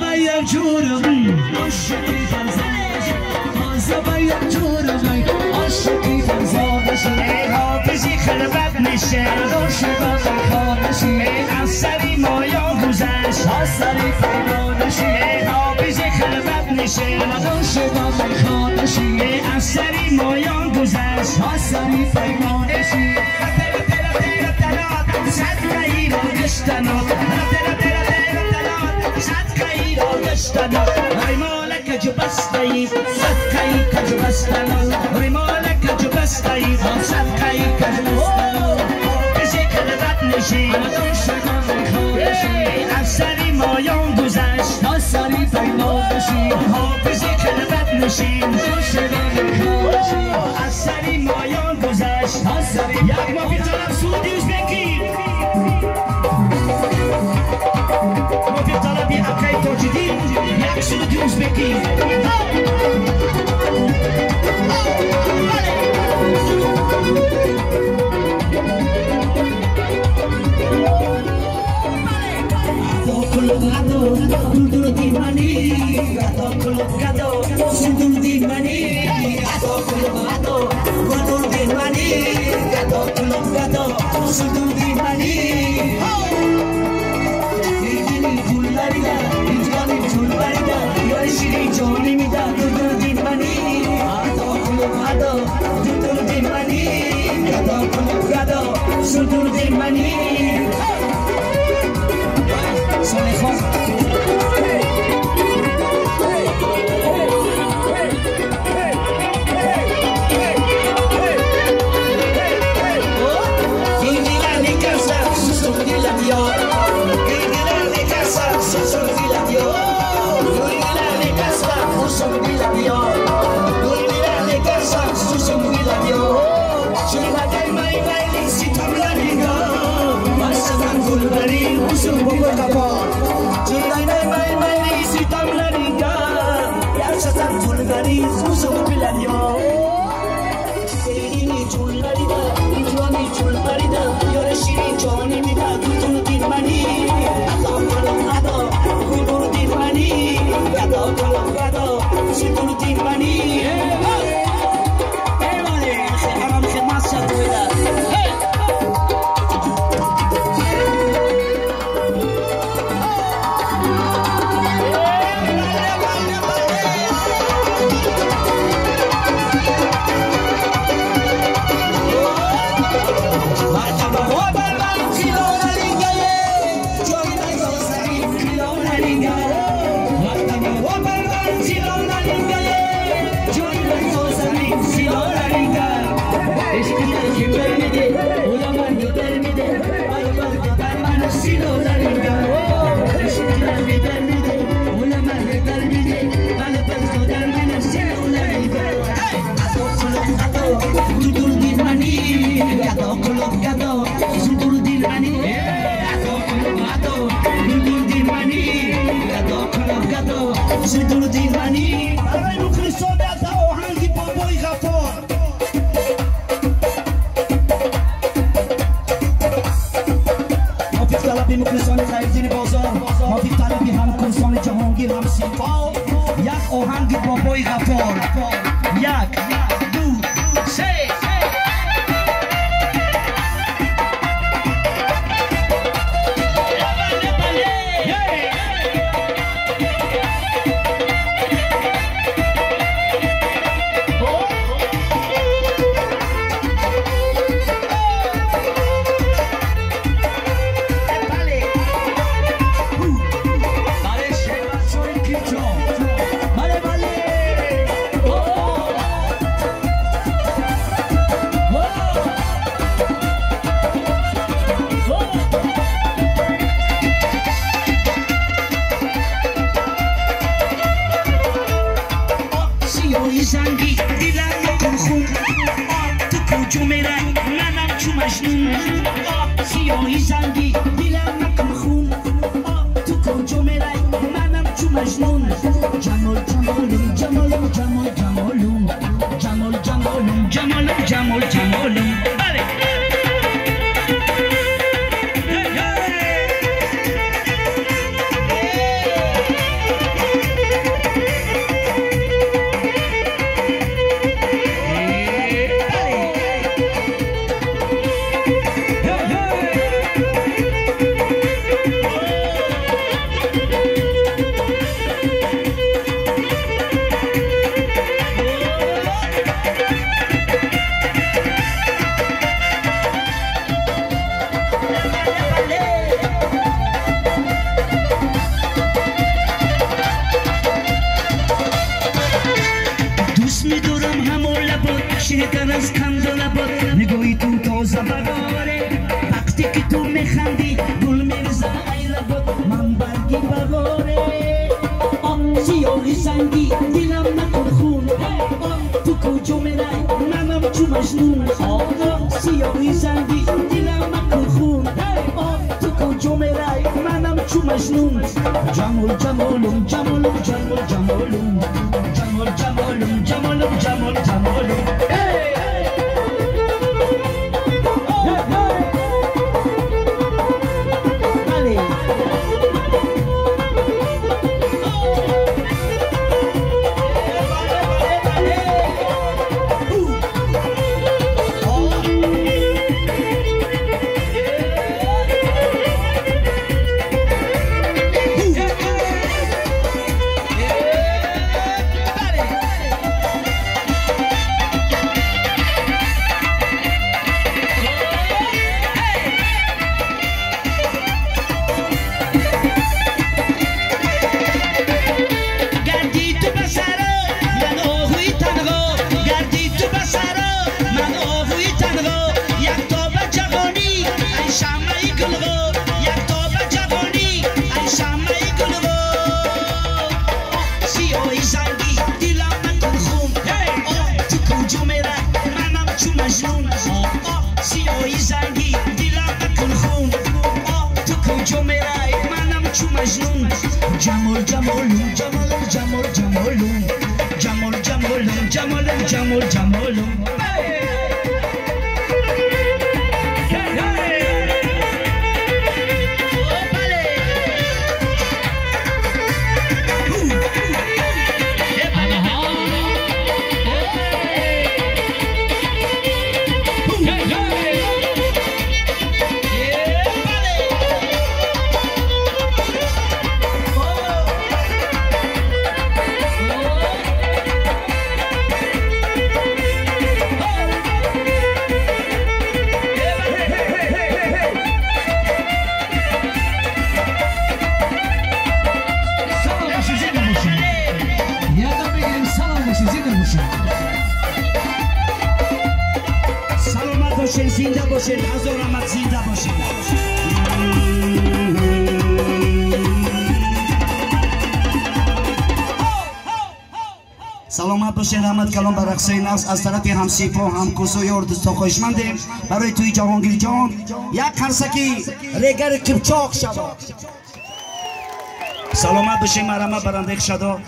باید جورم عاشقی فرزانش باید جورم عاشقی فرزانش حافظی خلوت نشه عاشقا خانشی از سری مایا گذشت از سری فرمانشی حافظی خلوت نشه عاشقا خانشی از سری مایا گذشت از سری فرمانشی رمالك جبستي صدقيك جبستنا رمالك جبستي صدقيك جبستنا بزيك لبات نشي أسري ما ينقزش أسري فيما نشي بزيك لبات نشي أسري ما ينقزش ياك ما في طرف سعودي أوزبكي ما في طلب أكاي توجدي يقصد أوزبكي Dulu di mani, atau kuluk gato, sudul di mani, atau kuluk gato, dulu di mani, atau kuluk gato, sudul di mani. Ini julariga, ini julariga, yori shiri joli mida, dulu di mani, atau kuluk gato, dulu di mani, atau kuluk gato, sudul di mani. Solejo. زنگی دلم نکن خون تو کجا میرای منم چو مجنون سیاهی زنگی دلم نکن خون تو کجا میرای منم چو مجنون جمال جمالم جمالم جمال جمالم جمال جمالم جمالم جمال جمالم جمال جمالم جمال جمال جمالم جمال جمالم جمال جمال جمالم سلامت باشین زنده باشین هزار رحمت زنده باشین سلامت باشین رحمت کلام بر رقصه نفس از طرف همسیپا همکوسوی و دوستا خوشمندیم برای توی جهانگیر جان یک خرسکی ریگر کپچاق شد سلامت باشین مرحمت برنده شدا